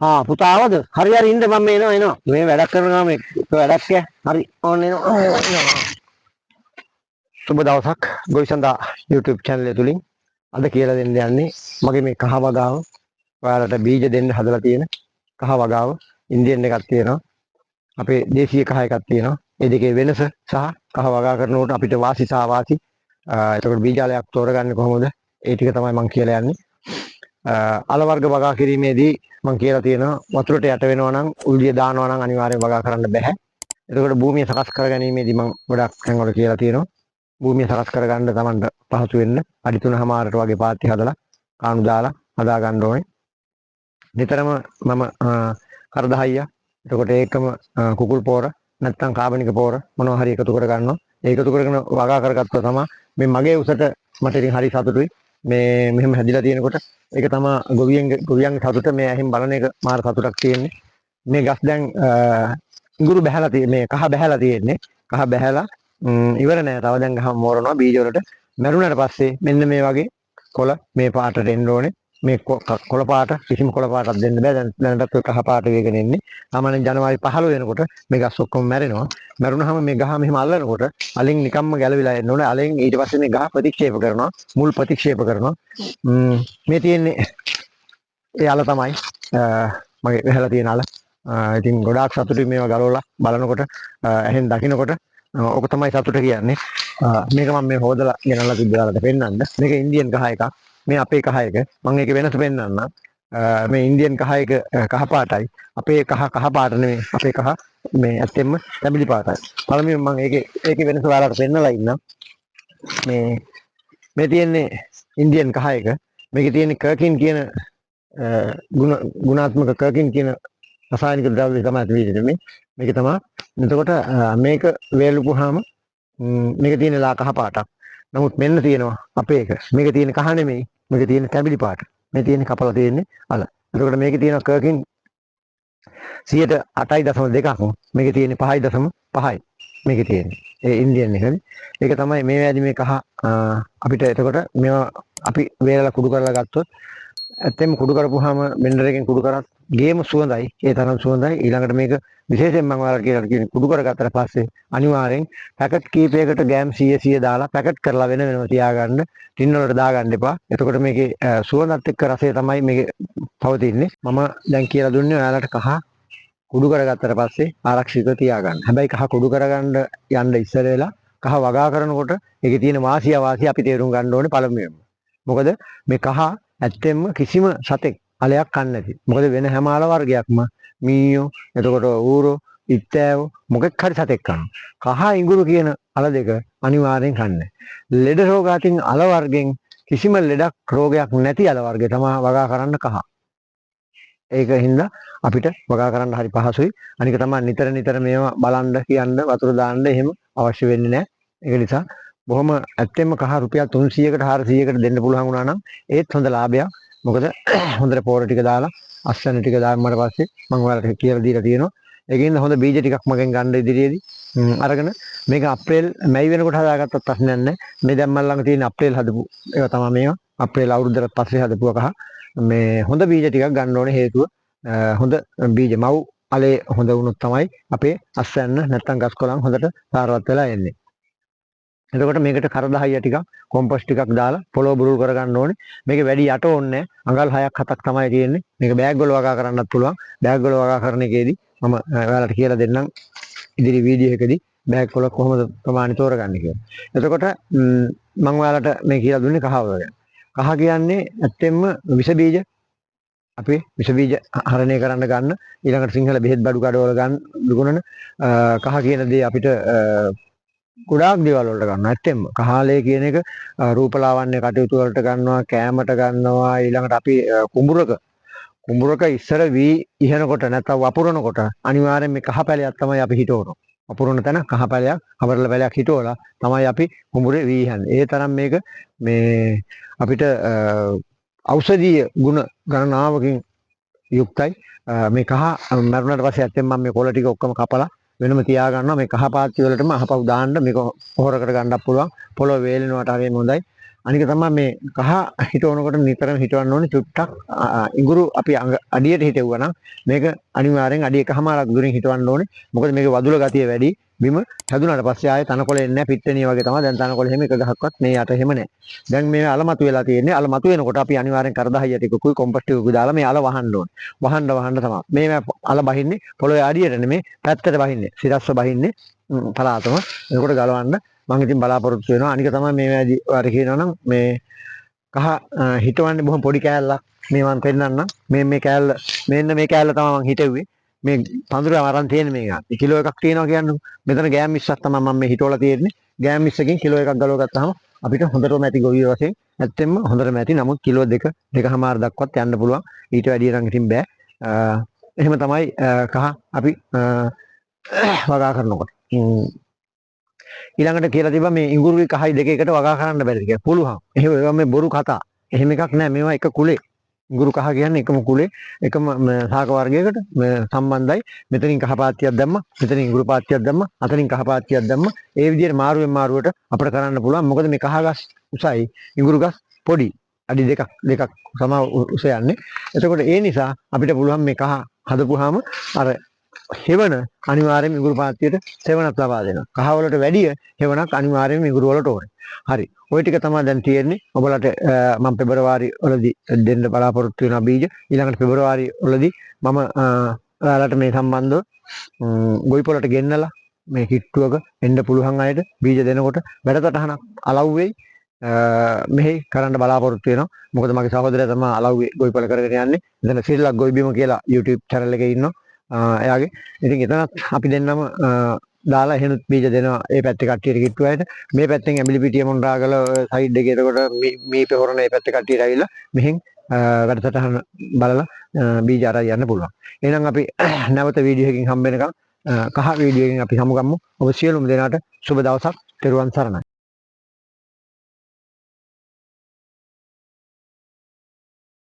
පුතා ආවද? හරි හරි ඉන්න මම එනවා. මේ වැඩක් කරනවා මේ වැඩක් ය. හරි ඕන එනවා. සුබ දවසක් ගොවිසඳා YouTube channel එක තුලින් අද කියලා දෙන්න යන්නේ මගේ මේ කහ වගාව. ඔයාලට බීජ දෙන්න හදලා තියෙන කහ වගාව. ඉන්දියන් එකක් තියෙනවා. අපේ දේශීය කහ එකක් තියෙනවා. මේ දෙකේ වෙනස සහ කහ වගා කරනකොට අපිට වාසි සහ අවාසි එතකොට බීජාලයක් තෝරගන්නේ කොහොමද? ඒ ටික තමයි මම කියලා යන්නේ. අල වර්ග වගා කිරීමේදී මම කියලා තියෙනවා වතුරට යට වෙනවා නම් උල්දිය දානවා නම් අනිවාර්යෙන් වගා කරන්න බෑ. එතකොට භූමිය සකස් කර ගැනීමේදී මම ගොඩක් තැන්වල කියලා තියෙනවා. භූමිය සකස් කරගන්න Tamanට පහසු වෙන්න අඩි 3මාරට වගේ පාත්‍ය හදලා කාණු දාලා හදා ගන්න ඕනේ. නිතරම මම කරදහයිය. එතකොට ඒකම කුකුල් පෝර නැත්නම් කාබනික පෝර මොනවා හරි එකතු කර ගන්නවා. ඒ එකතු කරගෙන වගා කරගත්තා තමයි මේ මගේ උසට මට ඉතින් හරි සතුටුයි. මේ මෙහෙම හැදිලා තියෙනකොට ඒක තමයි ගොවියන්ගේ සතුට. මේ ඇහිම් බලන එක මාර සතුටක් තියෙන්නේ. මේ ගස් දැන් ඉඟුරු බහැලා තියෙන්නේ, මේ කහ බහැලා තියෙන්නේ. කහ බහැලා ඉවර නෑ. තව දැන් ගහම මෝරනවා බීජ වලට. මැරුණාට පස්සේ මෙන්න මේ වගේ කොළ මේ පාටට එන්න ඕනේ. මේ කොළ පාට කිසිම කොළ පාටක් දෙන්න බෑ. දැනටත් ඔය කහ පාට වේගෙන එන්නේ. සාමාන්‍යයෙන් ජනවාරි 15 වෙනකොට මේ ගස් ඔක්කොම මැරෙනවා. මැරුණාම මේ ගහ මෙහෙම අල්ලනකොට අලින් නිකම්ම ගැලවිලා එන්න ඕනේ. අලින් ඊට පස්සේ මේ ගහ ප්‍රතික්ෂේප කරනවා. මුල් ප්‍රතික්ෂේප කරනවා. මේ තියෙන්නේ ඒ අල තමයි මගේ වැහලා තියෙන අල. ඉතින් ගොඩාක් සතුටුයි මේවා ගලවලා බලනකොට ඇහෙන් දකින්නකොට ඕක තමයි සතුට කියන්නේ. මේක මම මේ හොදලා ගෙනල්ලා තිබ්බාලට පෙන්නන්න. මේක ඉන්දියන් කහ එකක්. මේ අපේ කහ එක. මම ඒකේ වෙනස පෙන්නන්න. මේ ඉන්දියන් කහ එක කහ පාටයි. අපේ කහ පාට නෙමෙයි. අපේ කහ මේ ඇත්තෙන්ම තැඹිලි පාටයි. පළමුවෙන් මම ඒකේ වෙනස ඔයාලට පෙන්නලා ඉන්නම්. මේ තියෙන්නේ ඉන්දියන් කහ එක. මේකේ තියෙන්නේ කර්කින් කියන ගුණාත්මක කර්කින් කියන රසායනික ද්‍රව්‍ය තමයි තියෙන්නේ. මේක තමයි. එතකොට මේක වේලුපුවාම මේක තියෙන ලා කහ පාටක්. නමුත් මෙන්න තියෙනවා අපේ එක. මේක තියෙන කහ නෙමෙයි. මේක තියෙන තැඹිලි පාට. මේ තියෙන කපලා තියෙන්නේ අල. එතකොට මේකේ තියෙන කර්කින් 8.2ක්. මේකේ තියෙන්නේ 5.5යි. මේකේ තියෙන්නේ. ඒ ඉන්දියන් එකනේ. ඒක තමයි මේ වැඩි මේ කහ අපිට එතකොට මේවා අපි වේලලා කුඩු කරලා ගත්තොත් ඇත්තෙම කුඩු කරපුවාම බෙන්ඩර් එකෙන් කුඩු කරත් ගේම සුවඳයි. ඒ තරම් සුවඳයි. ඊළඟට මේක විශේෂයෙන් මම ඔයාලට කියලා කියන්නේ කුඩු කරගත්තට පස්සේ අනිවාර්යෙන් පැකට් කීපයකට ගෑම් 100 දාලා පැකට් කරලා වෙනම තියාගන්න. ටින් වලට දාගන්න එපා. එතකොට මේකේ සුවඳත් එක්ක රසය තමයි මේකේ පවතින්නේ. මම දැන් කියලා දුන්නේ ඔයාලට කහ කුඩු කරගත්තට පස්සේ ආරක්ෂිතව තියාගන්න. හැබැයි කහ කුඩු කරගන්න යන්න ඉස්සර වෙලා කහ වගා කරනකොට ඒකේ තියෙන වාසිය අපි තේරුම් ගන්න ඕනේ පළමුවෙන්ම. මොකද මේ කහ ඇත්තෙන්ම කිසිම සතෙක් අලයක් කන්නේ නැති. මොකද වෙන හැම අල වර්ගයක්ම මීයෝ, එතකොට ඌරෝ, ඉත්තෑව මොකෙක් හරි සතෙක් කනවා. කහ ඉඟුරු කියන අල දෙක අනිවාර්යෙන් කන්නේ. ලෙඩ රෝග අතින් අල වර්ගෙන් කිසිම ලෙඩක් රෝගයක් නැති අල වර්ගය තමයි වගා කරන්න කහ. ඒක හින්දා අපිට වගා කරන්න හරි පහසුයි. අනික තමයි නිතර මේවා බලන්න කියන්න වතුර දාන්න එහෙම අවශ්‍ය වෙන්නේ නැහැ. ඒක නිසා බොහොම ඇත්තෙන්ම කහ රුපියල් 300කට 400කට දෙන්න පුළුවන් වුණා නම් ඒත් හොඳ ලාභයක්. මොකද හොඳට පෝර ටික දාලා අස්සන ටික දාන්නාට පස්සේ මම ඔයාලට කියලා දීලා තියෙනවා. ඒකින්ද හොඳ බීජ ටිකක් මගෙන් ගන්න ඉදිරියේදී අරගෙන මේක අප්‍රේල් මැයි වෙනකොට හදාගත්තත් ප්‍රශ්නයක් නැහැ. මේ දැන් මම ළඟ තියෙන අප්‍රේල් හදපු ඒවා තමයි මේවා. අප්‍රේල් අවුරුද්දකට පස්සේ හදපුවා කහ. මේ හොඳ බීජ ටිකක් ගන්න ඕනේ හේතුව හොඳ බීජ මව් අලේ හොඳ වුණොත් තමයි අපේ අස්සන්න නැත්නම් ගස් කොළන් හොඳට සාරවත් වෙලා එන්නේ. එතකොට මේකට කරදහයිය ටිකක් කොම්පොස්ට් ටිකක් දාලා පොළොව බුරුල් කරගන්න ඕනේ. මේක වැඩි යට ඕනේ නැහැ. අඟල් 6ක් 7ක් තමයි තියෙන්නේ. මේක බෑග් වල වගා කරන්නත් පුළුවන්. බෑග් වල වගා කරන එකේදී මම ඔයාලට කියලා දෙන්නම් ඉදිරි වීඩියෝ එකදී බෑග් වල කොහොමද ප්‍රමාණය තෝරගන්නේ කියලා. එතකොට මම ඔයාලට මේ කියලා දුන්නේ කහ වල ගැන. කහ කියන්නේ ඇත්තෙන්ම විස බීජ අපේ විස බීජ හරණය කරන්න ගන්න ඊළඟට සිංහල බෙහෙත් බඩු කඩවල ගන්න දුගුණන කහ කියන දේ අපිට ගොඩාක් දේවල් වලට ගන්නවා. ඇත්තෙන්ම කහලේ කියන එක රූපලාවන්‍ය කටයුතු වලට ගන්නවා, කෑමට ගන්නවා. ඊළඟට අපි කුඹුරක ඉස්සර වී ඉහනකොට නැත්නම් වපුරනකොට අනිවාර්යෙන් මේ කහ පැලයක් තමයි අපි හිටවනවා. වපුරන තැන කහ පැලයක්, හවරල පැලයක් හිටවලා තමයි අපි කුඹුරේ වී ඉහන්නේ. ඒ තරම් මේක මේ අපිට ඖෂධීය ගුණ ගණනාවකින් යුක්තයි. මේ කහ මරුණාට පස්සේ ඇත්තෙන් මම මේ කොළ ටික ඔක්කොම කපලා වෙනම තියා ගන්නවා. මේ කහ පාත්‍ය වලටම අහපව් දාන්න මේක පොහොර කර ගන්නත් පුළුවන්. පොළොව වේලෙනවට හරියම හොඳයි. අනික තමයි මේ කහ හිටවනකොට නිතරම හිටවන්න ඕනේ චුට්ටක් ඉඟුරු අපි අඩියට හිටෙවුවා නම් මේක අනිවාර්යෙන් අඩිය එකමාරක් දුරින් හිටවන්න ඕනේ. මොකද මේකේ වදුල ගතිය වැඩි. බිම හැදුනාට පස්සේ ආයේ තනකොළ එන්නේ නැහැ. පිට්ටනිය වගේ තමයි. දැන් තනකොළ එහෙම එක ගහක්වත් මේ යට එහෙම නැහැ. දැන් මේ අලමතු වෙලා තියෙන්නේ. අලමතු වෙනකොට අපි අනිවාර්යෙන් කරදහයිය ටිකකුයි කොම්පොස්ට් ටිකකුයි දාලා මේ අල වහන්න ඕනේ. වහන්න තමයි. මේ අල බහින්නේ පොළොවේ අඩියට නෙමේ පැත්තට බහින්නේ. සිරස්ව බහින්නේ පලාතම. එතකොට ගලවන්න මම ඉතින් බලාපොරොත්තු වෙනවා. අනික තමයි මේ වැඩි වාර කියනවා නම් මේ කහ හිටවන්නේ බොහොම පොඩි කෑල්ලක්. මේ මම පෙන්නන්නම්. මේ කෑල්ල මෙන්න මේ කෑල්ල තමයි මම හිටෙව්වේ. මේ පඳුර අරන් තියෙන මේක. කිලෝ එකක් තියෙනවා කියන්නේ. මෙතන ගෑම් මිස්සක් තමයි මම මේ හිටවලා තියෙන්නේ. ගෑම් මිස්සකින් කිලෝ එකක් ගලව ගත්තාම අපිට හොඳටම ඇති ගොවිය වශයෙන් ඇත්තෙන්ම හොඳටම ඇති. නමුත් කිලෝ දෙකමාර දක්වත් යන්න පුළුවන්. ඊට වැඩිය නම් ඉතින් බෑ. එහෙම තමයි කහ අපි වගා කරනකොට. ඊළඟට කියලා තිබ්බා මේ ඉඟුරුයි කහයි දෙක එකට වගා කරන්න බැරිද කියලා. පුළුවන්. එහෙම මේ බොරු කතා. එහෙම එකක් නෑ. මේවා එක කුලේ. ඉඟුරු කහ කියන්නේ එකම කුලේ එකම සාක වර්ගයකට සම්බන්ධයි. මෙතනින් කහ පාත්තියක් දැම්මා. මෙතනින් ඉඟුරු පාත්තියක් දැම්මා. අතනින් කහ පාත්තියක් දැම්මා. ඒ විදිහට මාරුවෙන් මාරුවට අපිට කරන්න පුළුවන්. මොකද මේ කහ ගස් උසයි ඉඟුරු ගස් පොඩි. අඩි දෙකක් සම උස යන්නේ. එතකොට ඒ නිසා අපිට පුළුවන් මේ කහ හදපුවාම අර හෙවන අනිවාර්යයෙන්ම ඉඟුරු පාත්තියට සෙවණක් ලබා දෙනවා. කහ වලට වැඩිය හෙවණක් අනිවාර්යයෙන්ම ඉඟුරු වලට ඕනේ. හරි. ওই ටික තමයි දැන් තියෙන්නේ. ඔයාලට මම පෙබරවාරි වලදී දෙන්න බලාපොරොත්තු වෙනවා බීජ. ඊළඟට පෙබරවාරි වලදී මම ඔයාලට මේ සම්බන්ධව ගොවිපොළට ගෙන්නලා මේ කිට්ටුවක එන්න පුළුවන් අයට බීජ දෙනකොට වැඩසටහනක් අලව්වෙයි මෙහි කරන්න බලාපොරොත්තු වෙනවා. මොකද මගේ සහෝදරයා තමයි අලව්වේ ගොවිපොළ කරගෙන යන්නේ. එතන ශ්‍රීලංක ගොවිබිම කියලා YouTube channel එකේ ඉන්නවා. එයාගේ ඉතින් එතනත් අපි දෙන්නම දාලා එහෙනුත් බීජ දෙනවා ඒ පැත්තේ කට්ටියට කිට්ටුවයට මේ පැත්තෙන් ඇඹිලි පිටිය මොණරාගල සයිඩ් එකේ එතකොට මේ පෙහොරන ඒ පැත්තේ කට්ටියට ඇවිල්ලා මෙහෙන් වැඩසටහන බලලා බීජ අරන් යන්න පුළුවන්. එහෙනම් අපි නැවත වීඩියෝ එකකින් හම්බ වෙනකම් කහ වීඩියෝ එකකින් අපි හමු ගමු. ඔබ සියලුම දෙනාට සුබ දවසක්. ත්වන් සරණයි.